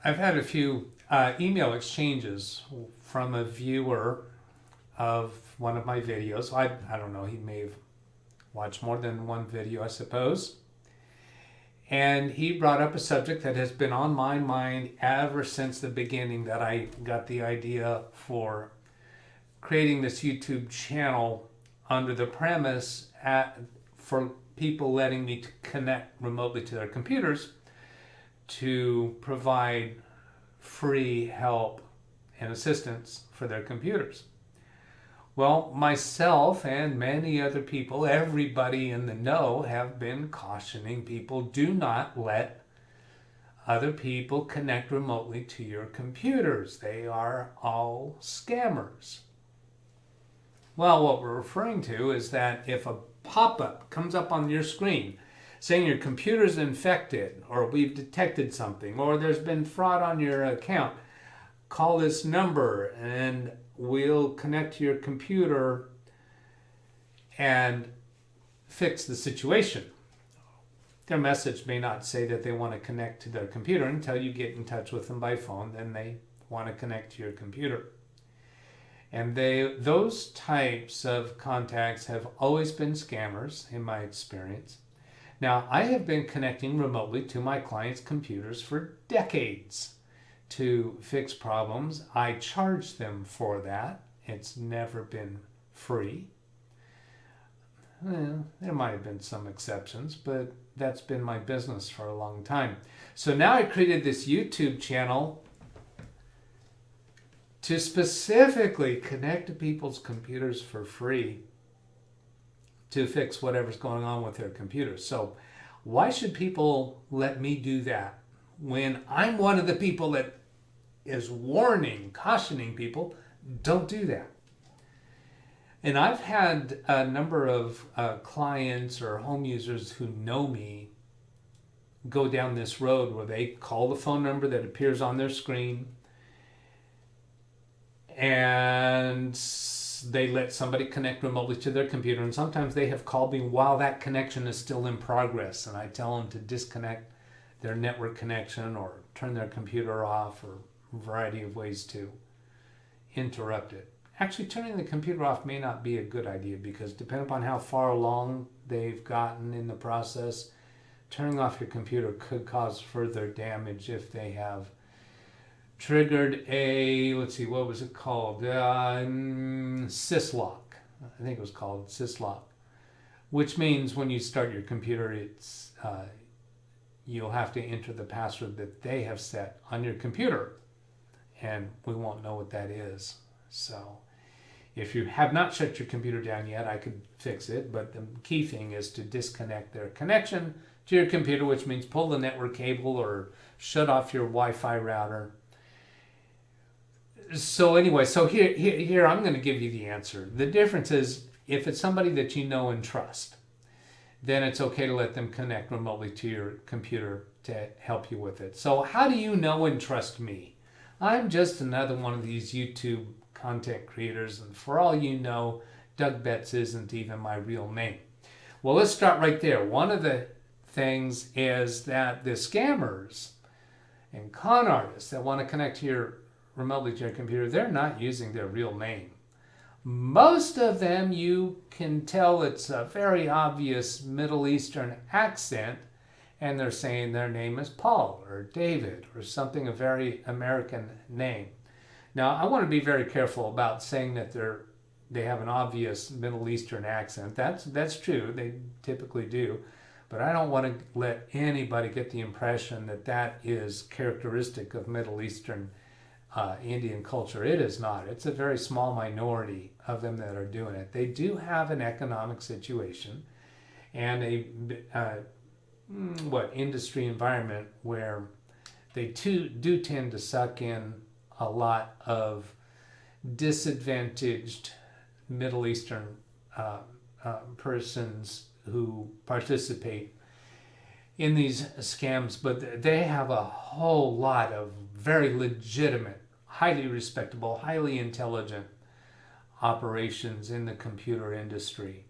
I've had a few email exchanges from a viewer of one of my videos. I don't know, he may have watched more than one video, I suppose. And he brought up a subject that has been on my mind ever since the beginning, that I got the idea for creating this YouTube channel under the premise for people letting me to connect remotely to their computers to provide free help and assistance for their computers. Well, myself and many other people, everybody in the know, have been cautioning people, do not let other people connect remotely to your computers. They are all scammers. Well, what we're referring to is that if a pop-up comes up on your screen saying your computer's infected, or we've detected something, or there's been fraud on your account, call this number and we'll connect to your computer and fix the situation. Their message may not say that they want to connect to their computer until you get in touch with them by phone, then they want to connect to your computer. And those types of contacts have always been scammers in my experience. Now, I have been connecting remotely to my clients' computers for decades to fix problems. I charge them for that. It's never been free. Well, there might have been some exceptions, but that's been my business for a long time. So now I created this YouTube channel to specifically connect to people's computers for free to fix whatever's going on with their computers. So why should people let me do that when I'm one of the people that is warning, cautioning people, don't do that? And I've had a number of clients or home users who know me go down this road where they call the phone number that appears on their screen and they let somebody connect remotely to their computer. And sometimes they have called me while that connection is still in progress, and I tell them to disconnect their network connection or turn their computer off, or a variety of ways to interrupt it. Actually, turning the computer off may not be a good idea, because depending upon how far along they've gotten in the process, turning off your computer could cause further damage if they have triggered a, let's see, what was it called? Syslock. I think it was called Syslock, which means when you start your computer, it's you'll have to enter the password that they have set on your computer, and we won't know what that is. So if you have not shut your computer down yet, I could fix it, but the key thing is to disconnect their connection to your computer, which means pull the network cable or shut off your Wi-Fi router. So anyway, so here I'm going to give you the answer. The difference is, if it's somebody that you know and trust, then it's okay to let them connect remotely to your computer to help you with it. So how do you know and trust me? I'm just another one of these YouTube content creators, and for all you know, DougBetts isn't even my real name. Well, let's start right there. One of the things is that the scammers and con artists that want to connect to your remotely to your computer, they're not using their real name. Most of them, you can tell it's a very obvious Middle Eastern accent, and they're saying their name is Paul or David or something, a very American name. Now, I want to be very careful about saying that they have an obvious Middle Eastern accent. That's true, they typically do, but I don't want to let anybody get the impression that that is characteristic of Middle Eastern Indian culture. It is not. It's a very small minority of them that are doing it. They do have an economic situation and a industry environment where they do tend to suck in a lot of disadvantaged Middle Eastern persons who participate in these scams, but they have a whole lot of very legitimate, highly respectable, highly intelligent operations in the computer industry.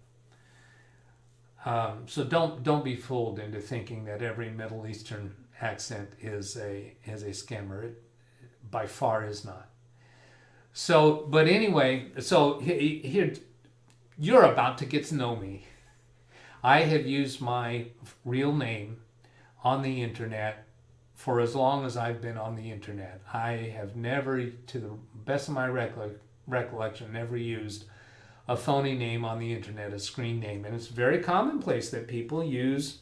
So don't be fooled into thinking that every Middle Eastern accent is a scammer. It by far is not. So, but anyway, so here, you're about to get to know me. I have used my real name on the internet for as long as I've been on the internet. I have never, to the best of my recollection, never used a phony name on the internet, a screen name. And it's very commonplace that people use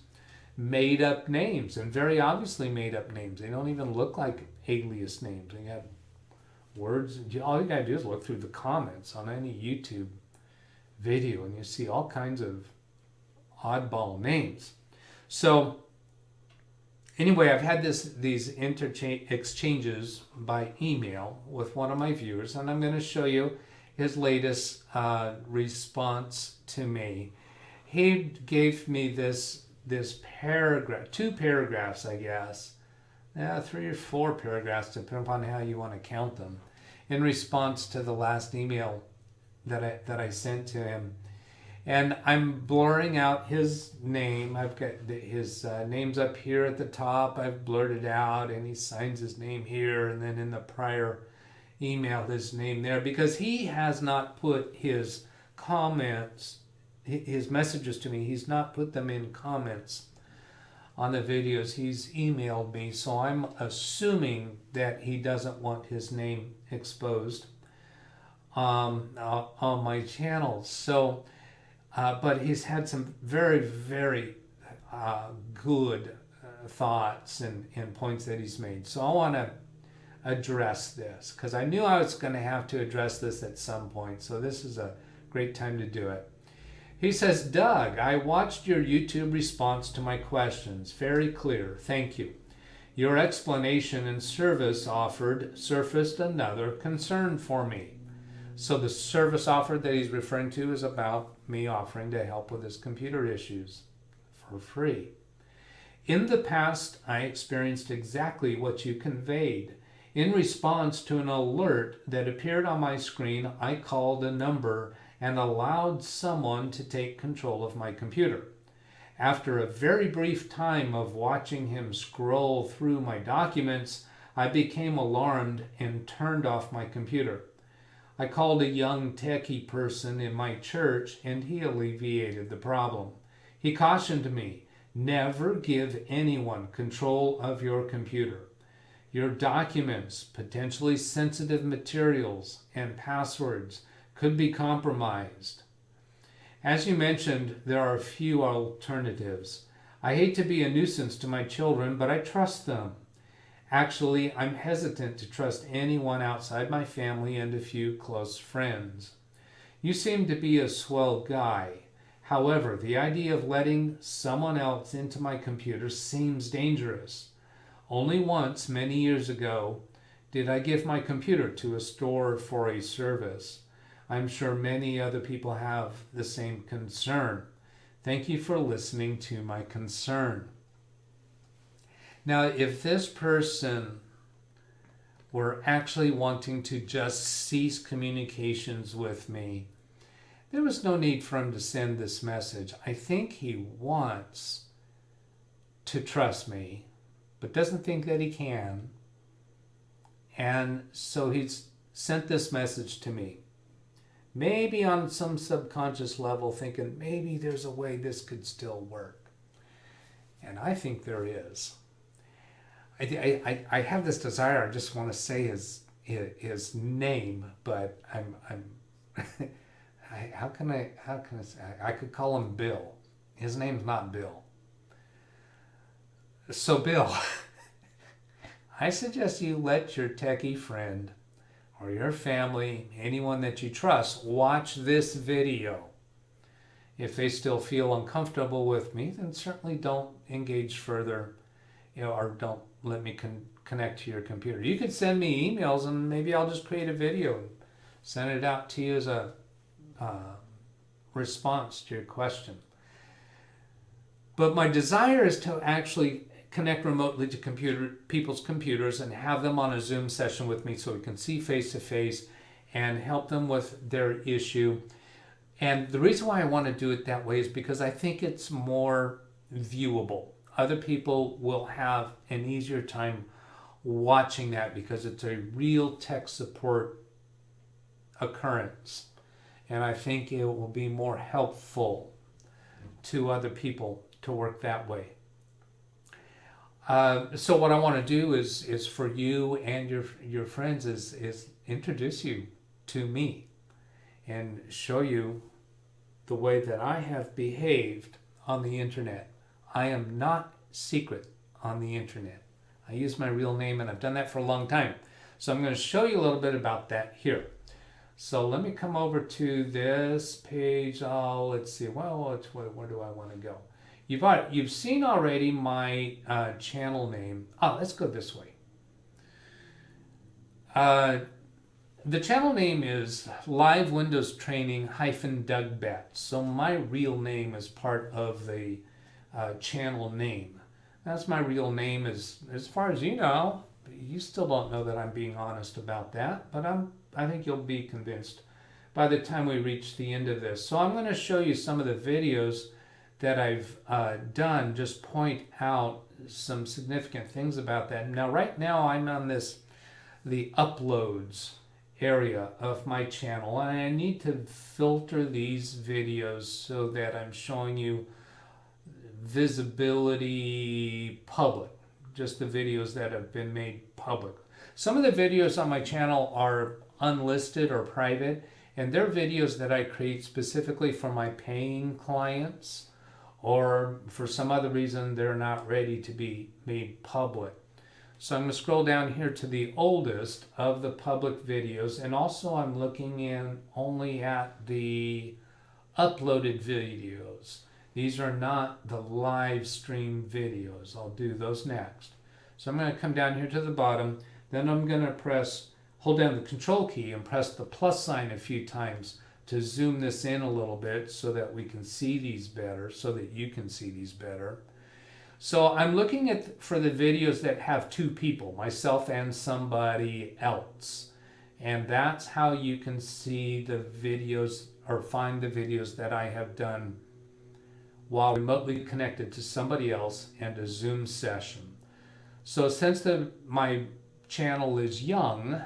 made up names, and very obviously made up names. They don't even look like alias names. They have words. All you gotta do is look through the comments on any YouTube video and you see all kinds of oddball names. So anyway, I've had these exchanges by email with one of my viewers, and I'm going to show you his latest response to me. He gave me this paragraph, 2 paragraphs, I guess, 3 or 4 paragraphs, depending upon how you want to count them, in response to the last email that I sent to him. And I'm blurring out his name. I've got his name's up here at the top. I've blurred it out, and he signs his name here, and then in the prior email, his name there, because he has not put his comments, his messages to me, he's not put them in comments on the videos. He's emailed me, so I'm assuming that he doesn't want his name exposed on my channel. So, but he's had some very, very good thoughts and points that he's made. So I want to address this, because I knew I was going to have to address this at some point. So this is a great time to do it. He says, Doug, I watched your YouTube response to my questions. Very clear. Thank you. Your explanation and service offered surfaced another concern for me. So the service offered that he's referring to is about me offering to help with his computer issues for free. In the past, I experienced exactly what you conveyed. In response to an alert that appeared on my screen, I called a number and allowed someone to take control of my computer. After a very brief time of watching him scroll through my documents, I became alarmed and turned off my computer. I called a young techie person in my church, and he alleviated the problem. He cautioned me, never give anyone control of your computer. Your documents, potentially sensitive materials, and passwords could be compromised. As you mentioned, there are a few alternatives. I hate to be a nuisance to my children, but I trust them. Actually, I'm hesitant to trust anyone outside my family and a few close friends. You seem to be a swell guy. However, the idea of letting someone else into my computer seems dangerous. Only once, many years ago, did I give my computer to a store for a service. I'm sure many other people have the same concern. Thank you for listening to my concern. Now, if this person were actually wanting to just cease communications with me, there was no need for him to send this message. I think he wants to trust me, but doesn't think that he can. And so he's sent this message to me. Maybe on some subconscious level thinking, maybe there's a way this could still work. And I think there is. I have this desire. I just want to say his name, but how can I say? I could call him Bill. His name's not Bill. So Bill, I suggest you let your techie friend or your family, anyone that you trust, watch this video. If they still feel uncomfortable with me, then certainly don't engage further, or don't let me connect to your computer. You could send me emails, and maybe I'll just create a video and send it out to you as a response to your question. But my desire is to actually connect remotely to people's computers and have them on a Zoom session with me so we can see face to face and help them with their issue. And the reason why I want to do it that way is because I think it's more viewable. other people will have an easier time watching that because it's a real tech support occurrence. And I think it will be more helpful to other people to work that way. So what I want to do is for you and your friends is introduce you to me and show you the way that I have behaved on the internet. I am not secret on the internet. I use my real name, and I've done that for a long time. So I'm going to show you a little bit about that here. So let me come over to this page. Oh, let's see. Well, where do I want to go? You've seen already my channel name. Oh, let's go this way. The channel name is LiveWindowsTraining-DougBetts. So my real name is part of the channel name. That's my real name as far as you know. You still don't know that I'm being honest about that, but I think you'll be convinced by the time we reach the end of this. So I'm going to show you some of the videos that I've done, just point out some significant things about that. Now, right now I'm on the uploads area of my channel, and I need to filter these videos so that I'm showing you visibility public, just the videos that have been made public. Some of the videos on my channel are unlisted or private, and they're videos that I create specifically for my paying clients, or for some other reason they're not ready to be made public. So I'm going to scroll down here to the oldest of the public videos, and also I'm looking in only at the uploaded videos. These are not the live stream videos. I'll do those next. So I'm going to come down here to the bottom, then I'm going to hold down the control key and press the plus sign a few times to zoom this in a little bit so that we can see these better, so that you can see these better. So I'm looking for the videos that have two people, myself and somebody else. And that's how you can see the videos or find the videos that I have done while remotely connected to somebody else and a Zoom session. So since my channel is young,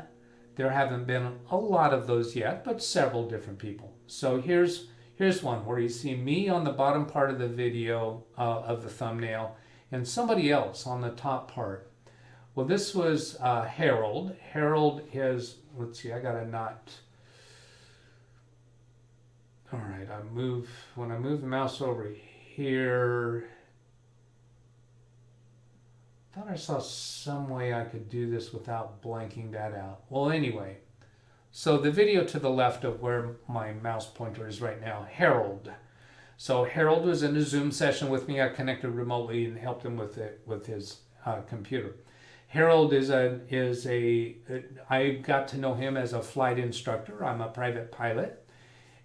there haven't been a lot of those yet, but several different people. So here's one where you see me on the bottom part of the video of the thumbnail and somebody else on the top part. Well, this was Harold. Harold is, let's see, I got a knot. All right, when I move the mouse over here, I thought I saw some way I could do this without blanking that out. Well, anyway, so the video to the left of where my mouse pointer is right now, Harold. So Harold was in a Zoom session with me. I connected remotely and helped him with his computer. Harold I got to know him as a flight instructor. I'm a private pilot,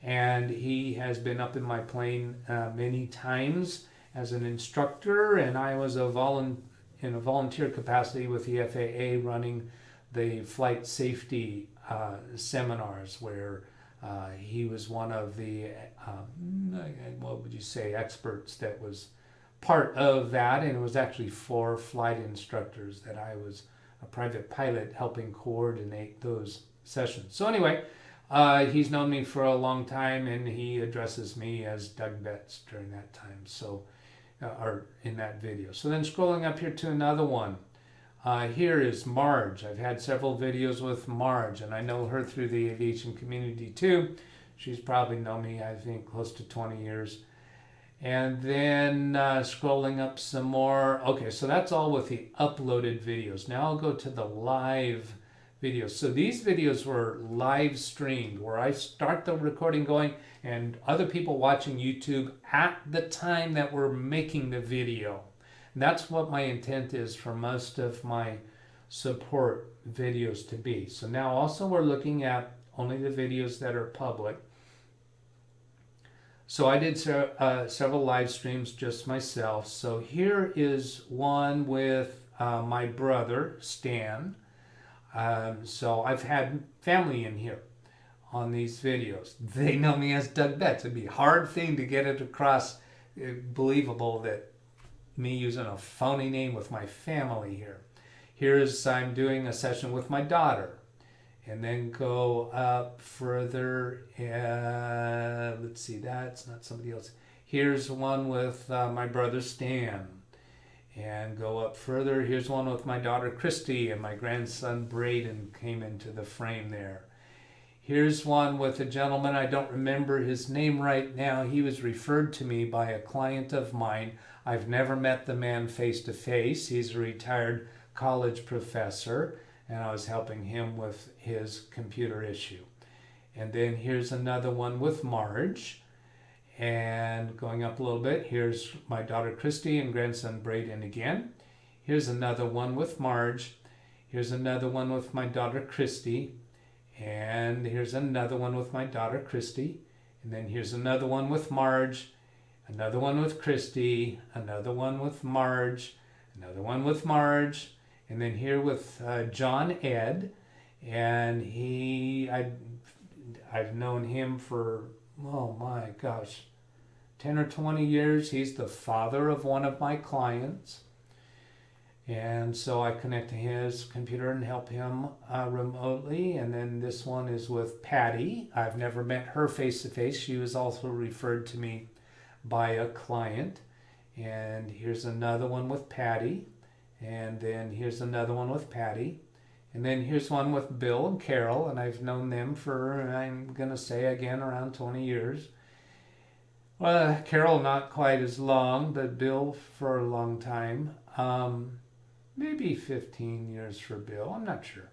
and he has been up in my plane many times as an instructor, and I was in a volunteer capacity with the FAA running the flight safety seminars, where he was one of the, what would you say, experts that was part of that, and it was actually 4 flight instructors that I was a private pilot helping coordinate those sessions. So anyway, he's known me for a long time, and he addresses me as DougBetts during that time. So or in that video. So then scrolling up here to another one. Here is Marge. I've had several videos with Marge, and I know her through the aviation community too. She's probably known me, I think, close to 20 years. And then scrolling up some more. Okay, so that's all with the uploaded videos. Now I'll go to the live videos. So these videos were live streamed, where I start the recording going and other people watching YouTube at the time that we're making the video. And that's what my intent is for most of my support videos to be. So now also we're looking at only the videos that are public. So I did several live streams just myself. So here is one with my brother, Stan. So I've had family in here on these videos. They know me as DougBetts. It'd be a hard thing to get it across, believable that me using a phony name with my family here. Here's I'm doing a session with my daughter. And then go up further. Let's see, that's not somebody else. Here's one with my brother Stan. And go up further. Here's one with my daughter Christy, and my grandson Braden came into the frame there. Here's one with a gentleman, I don't remember his name right now. He was referred to me by a client of mine. I've never met the man face to face. He's a retired college professor, and I was helping him with his computer issue. And then here's another one with Marge. And going up a little bit, here's my daughter Christy and grandson Braden again. Here's another one with Marge. Here's another one with my daughter Christy. And here's another one with my daughter Christy. And then here's another one with Marge. Another one with Christy. Another one with Marge. Another one with Marge. And then here with John Ed. And I've known him for, oh my gosh, 10 or 20 years. He's the father of one of my clients. And so I connect to his computer and help him remotely. And then this one is with Patty. I've never met her face to face. She was also referred to me by a client. And here's another one with Patty. And then here's another one with Patty. And then here's one with Bill and Carol, and I've known them for, I'm going to say again, around 20 years. Well, Carol not quite as long, but Bill for a long time. Maybe 15 years for Bill, I'm not sure.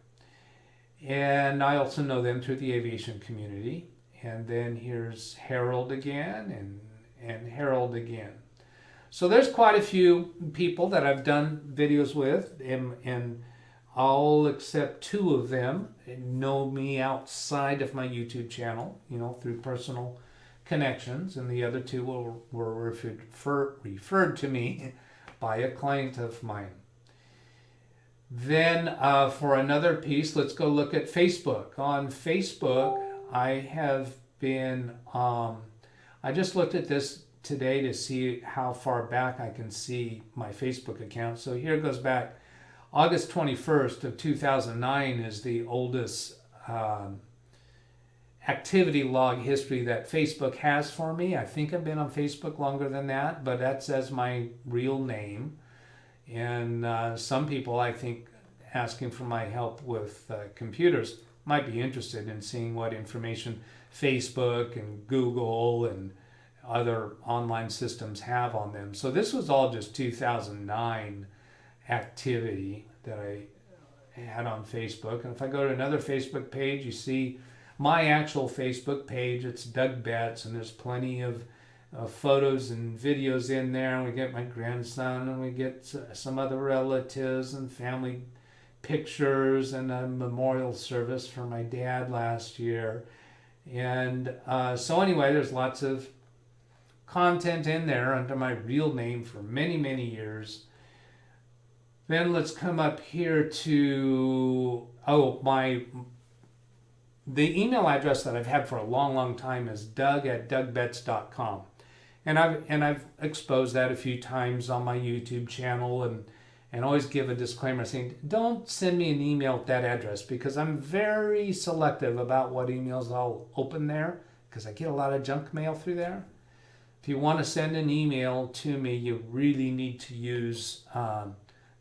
And I also know them through the aviation community. And then here's Harold again, and Harold again. So there's quite a few people that I've done videos with, and all except two of them know me outside of my YouTube channel, through personal connections, and the other two were referred to me by a client of mine. Then for another piece, let's go look at Facebook. On Facebook, I have been, I just looked at this today to see how far back I can see my Facebook account. So here it goes back. August 21st of 2009 is the oldest activity log history that Facebook has for me. I think I've been on Facebook longer than that, but that says my real name. And some people, I think, asking for my help with computers might be interested in seeing what information Facebook and Google and other online systems have on them. So this was all just 2009 activity that I had on Facebook. And if I go to another Facebook page, you see my actual Facebook page. It's DougBetts, and there's plenty of photos and videos in there. And we get my grandson, and we get some other relatives and family pictures, and a memorial service for my dad last year. And so anyway, there's lots of content in there under my real name for many, many years. Then let's come up here to, the email address that I've had for a long, long time is doug@dougbetts.com. And I've exposed that a few times on my YouTube channel, and always give a disclaimer saying, don't send me an email at that address, because I'm very selective about what emails I'll open there, because I get a lot of junk mail through there. If you want to send an email to me, you really need to use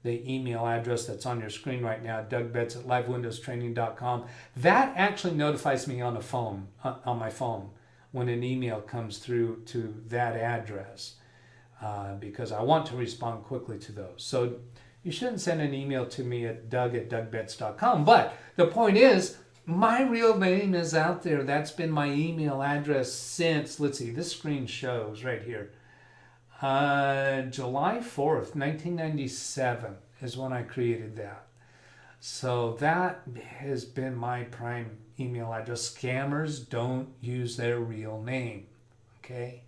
the email address that's on your screen right now, DougBetts@LiveWindowsTraining.com. That actually notifies me on my phone, when an email comes through to that address, because I want to respond quickly to those. So you shouldn't send an email to me at Doug@DougBetts.com. But the point is, my real name is out there. That's been my email address since, let's see, this screen shows right here. July 4th, 1997 is when I created that. So that has been my prime email address. Scammers don't use their real name, okay?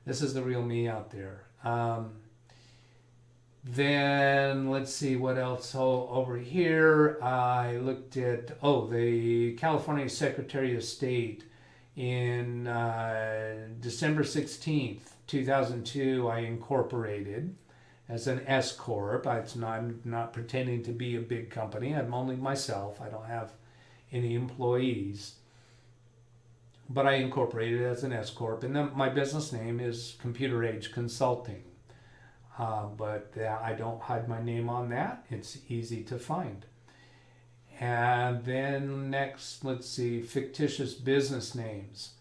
This is the real me out there. Then let's see what else. So over here, I looked at, the California Secretary of State in December 16th, 2002, I incorporated. as an S corp. I'm not pretending to be a big company. I'm only myself. I don't have any employees, but I incorporated it as an S corp, and then my business name is Computer Age Consulting. But I don't hide my name on that. It's easy to find. And then next, let's see, fictitious business names.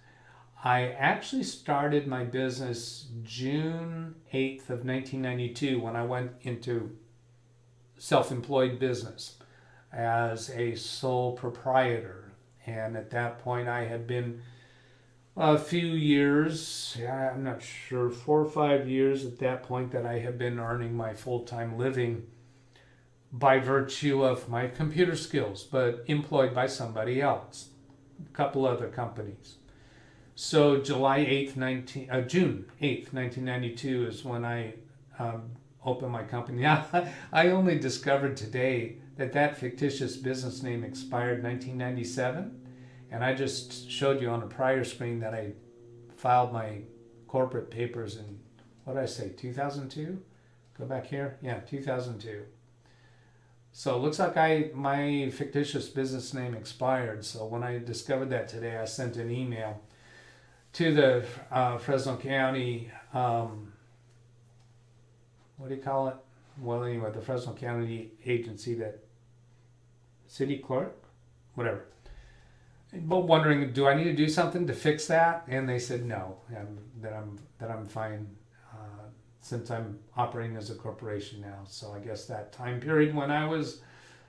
I actually started my business June 8th of 1992 when I went into self-employed business as a sole proprietor. And at that point I had been a few years, I'm not sure, 4 or 5 years at that point that I had been earning my full-time living by virtue of my computer skills, but employed by somebody else, a couple other companies. So June 8th, 1992 is when I opened my company. Now, I only discovered today that fictitious business name expired 1997. And I just showed you on a prior screen that I filed my corporate papers in, what did I say, 2002? Go back here. Yeah, 2002. So it looks like my fictitious business name expired. So when I discovered that today, I sent an email to the Fresno County, what do you call it? Well, anyway, the Fresno County agency, that city clerk, whatever. But wondering, do I need to do something to fix that? And they said no, that I'm fine since I'm operating as a corporation now. So I guess that time period when I was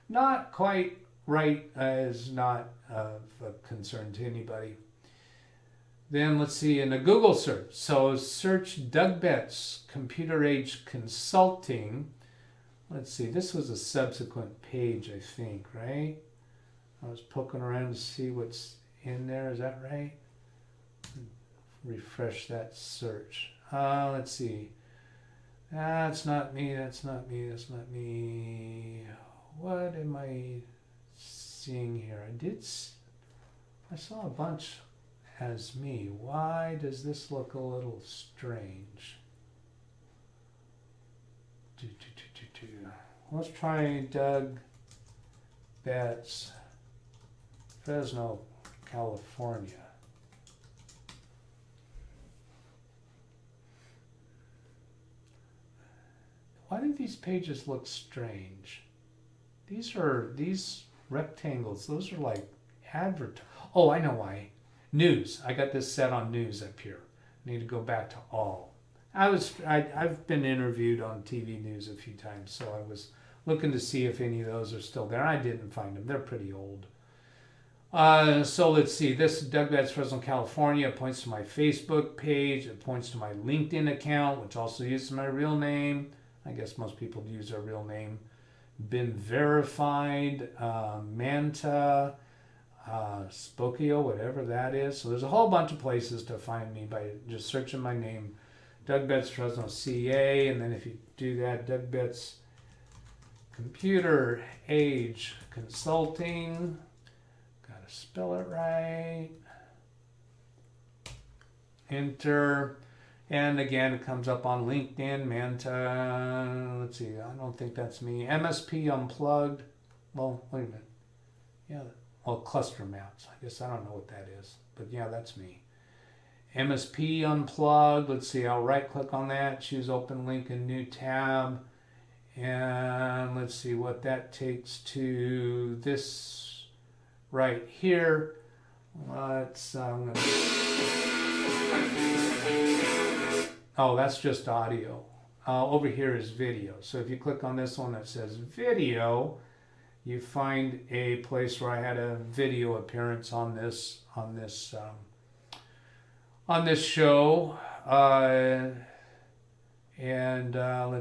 not quite right is not of concern to anybody. Then let's see, in a Google search. So search DougBetts Computer Age Consulting. Let's see, this was a subsequent page, I think, right? I was poking around to see what's in there. Is that right? Refresh that search. Let's see. That's not me. That's not me. That's not me. What am I seeing here? I saw a bunch as me. Why does this look a little strange? Let's try DougBetts, Fresno, California. Why do these pages look strange? These rectangles, those are like Oh, I know why. News. I got this set on news up here. I need to go back to all. I've been interviewed on TV news a few times, so I was looking to see if any of those are still there. I didn't find them. They're pretty old. So let's see. This DougBetts Fresno, California points to my Facebook page. It points to my LinkedIn account, which also uses my real name. I guess most people use their real name. Been verified. Manta. Spokio, whatever that is. So there's a whole bunch of places to find me by just searching my name. DougBetts Fresno CA, and then if you do that, DougBetts Computer Age Consulting. Gotta spell it right. Enter. And again, it comes up on LinkedIn, Manta. Let's see, I don't think that's me. MSP Unplugged. Well, wait a minute. Yeah, well, cluster maps. I guess I don't know what that is. But yeah, that's me. MSP Unplugged. Let's see, I'll right click on that, choose open link in new tab. And let's see what that takes to this right here. Oh, that's just audio. Over here is video. So if you click on this one that says video, you find a place where I had a video appearance on this show. Let's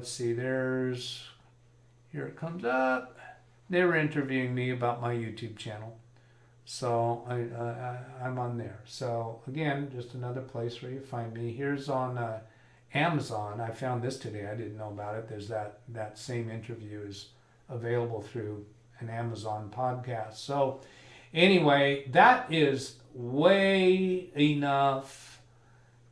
see, here it comes up. They were interviewing me about my YouTube channel. So I'm on there. So again, just another place where you find me. Here's on Amazon. I found this today. I didn't know about it. There's that same interview is available through an Amazon podcast. So anyway, that is way enough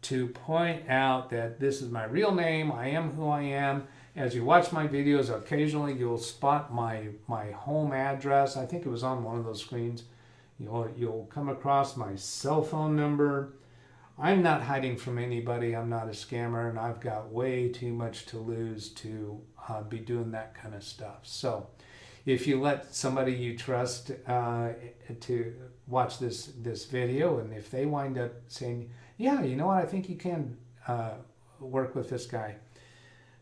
to point out that this is my real name. I am who I am. as you watch my videos, occasionally you'll spot my home address. I think it was on one of those screens. You'll come across my cell phone number. I'm not hiding from anybody. I'm not a scammer, and I've got way too much to lose to be doing that kind of stuff. So if you let somebody you trust to watch this video, and if they wind up saying, yeah, you know what, I think you can work with this guy,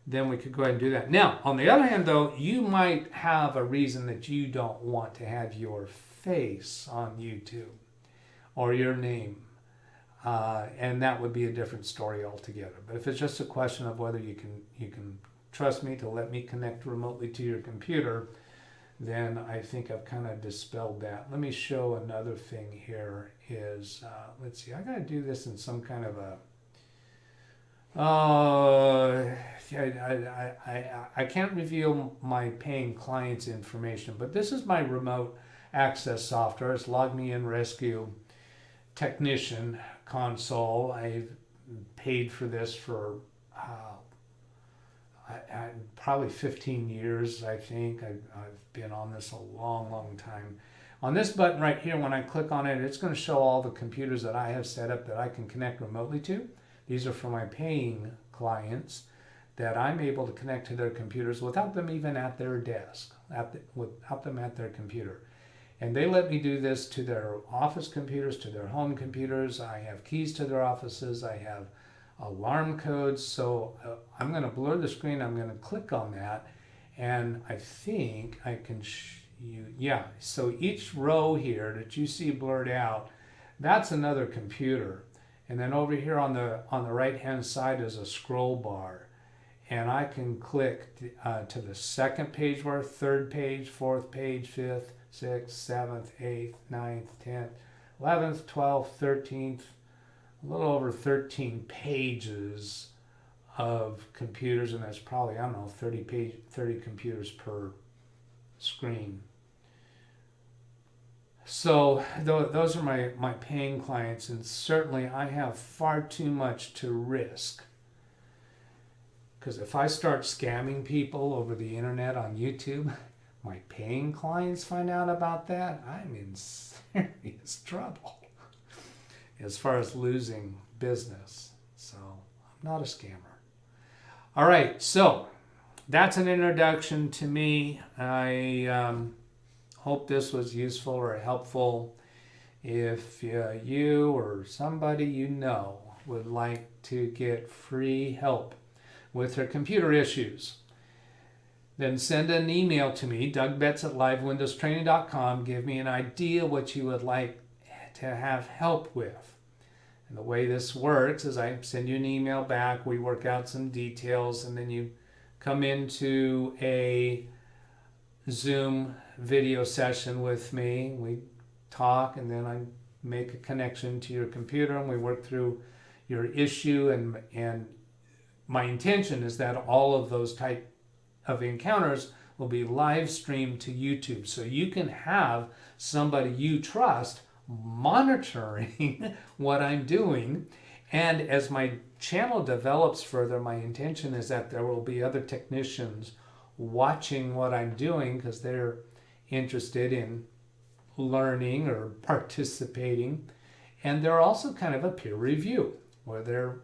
then we could go ahead and do that. Now, on the other hand, though, you might have a reason that you don't want to have your face on YouTube or your name. And that would be a different story altogether. But if it's just a question of whether you can trust me to let me connect remotely to your computer, then I think I've kind of dispelled that. Let me show another thing here is, let's see, I got to do this in some kind of a, I can't reveal my paying clients' information, but this is my remote access software. It's Log Me In Rescue Technician console. I've paid for this for probably 15 years, I think. I've been on this a long time. On this button right here, when I click on it, it's going to show all the computers that I have set up that I can connect remotely to. These are for my paying clients that I'm able to connect to their computers without them even at their desk, without them at their computer. And they let me do this to their office computers, to their home computers. I have keys to their offices. I have alarm codes. So I'm going to blur the screen. I'm going to click on that. And I think I can, yeah. So each row here that you see blurred out, that's another computer. And then over here on the right-hand side is a scroll bar. And I can click to the second page bar, third page, fourth page, fifth, 6th, 7th, 8th, 9th, 10th, 11th, 12th, 13th, a little over 13 pages of computers, and that's probably, I don't know, 30 computers per screen. So those are my paying clients, and certainly I have far too much to risk. Because if I start scamming people over the internet on YouTube, my paying clients find out about that, I'm in serious trouble as far as losing business. So I'm not a scammer. All right, so that's an introduction to me. I hope this was useful or helpful. If you or somebody you know would like to get free help with their computer issues, then send an email to me, DougBetts@LiveWindowsTraining.com. Give me an idea what you would like to have help with. And the way this works is I send you an email back, we work out some details, and then you come into a Zoom video session with me. We talk, and then I make a connection to your computer, and we work through your issue. And my intention is that all of those type of encounters will be live streamed to YouTube, so you can have somebody you trust monitoring what I'm doing. And as my channel develops further, my intention is that there will be other technicians watching what I'm doing because they're interested in learning or participating. And they're also kind of a peer review where they're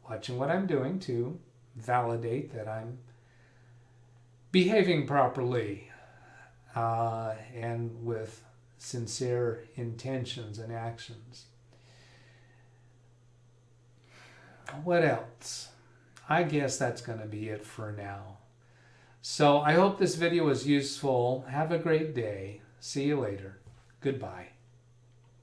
watching what I'm doing to validate that I'm behaving properly and with sincere intentions and actions. What else? I guess that's going to be it for now. So I hope this video was useful. Have a great day. See you later. Goodbye.